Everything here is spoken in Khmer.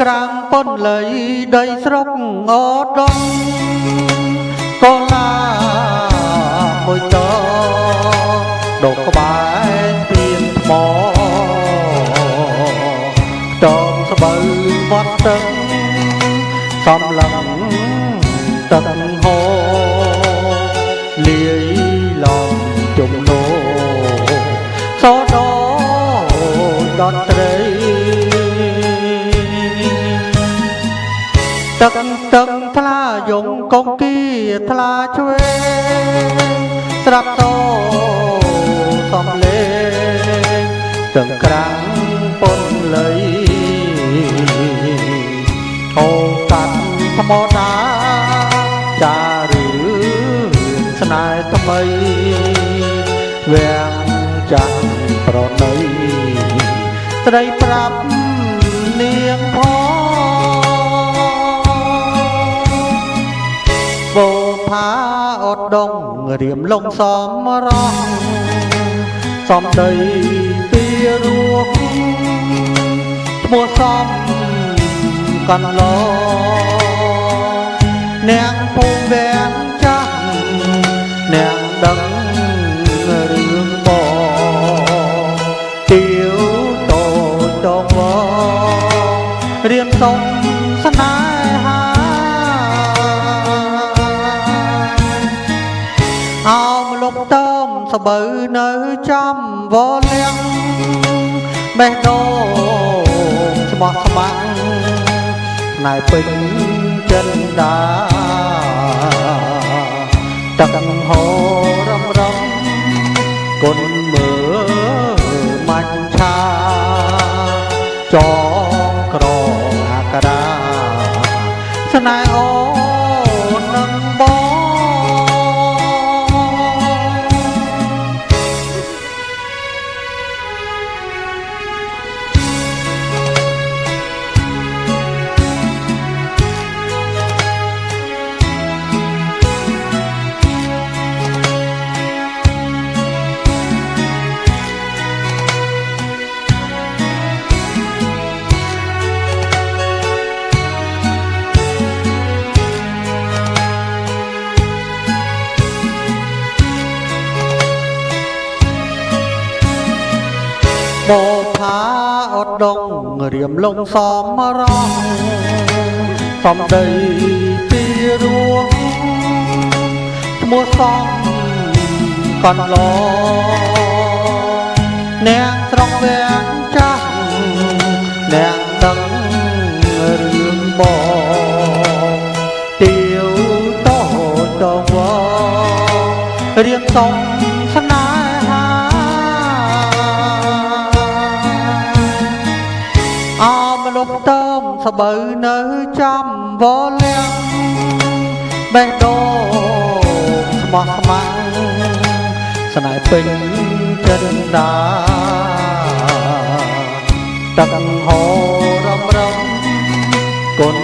ក្រាំងប៉ុនលៃដីស្រុកអូដងកូឡាមួយតដកក្បែរទៀនថ្មតងស្បូវវត្តទឹកសំឡឹងទឹកហូរលាយឡំជំនោសដដតត្រីទឹកថ្លាយងកងគីថ្លាឆ្វេងស្រាប់តោសំលេងទាំងក្រាំងប៉ុនលៃអូកាត់ថ្មដាចារឿងស្នេហ៍ថ្មីវាំងចាស់ប្រណីស្រីប្រាប់នាងផងបូផាអត់ដងរៀមលងសំរងសំដីទីរੂឈ្មោះសំកន្លងនាងភូមិវាំងចាស់នាងដឹងរឿងបងទៀវតូចតងវរៀមសុំស្នេហាអោមលុបតើមស្បូវនៅចំវលៀងបេះដូងស្មោះស្ម័គ្រណែពេញចិនដាទឹកហូររំរំគុណមើមាញ់ឆាចងក្រអាកដាស្នេហ៍អូននឹងបងបូផាអត់ដងរៀមលងសំរងសំដីពីរੂឈ្មោះសំកន្លងនាងស្រុកវាំងចាស់នាងដឹងរឿងបងទៀវតូចតងវរៀមសុំស្នេហាអមលុបតើមស្បូវនៅចំវលៀងបេះដូងស្មោះស្ម័គ្រស្នេហ៍ពេញចិនដាទឹកហូររំរំគុណ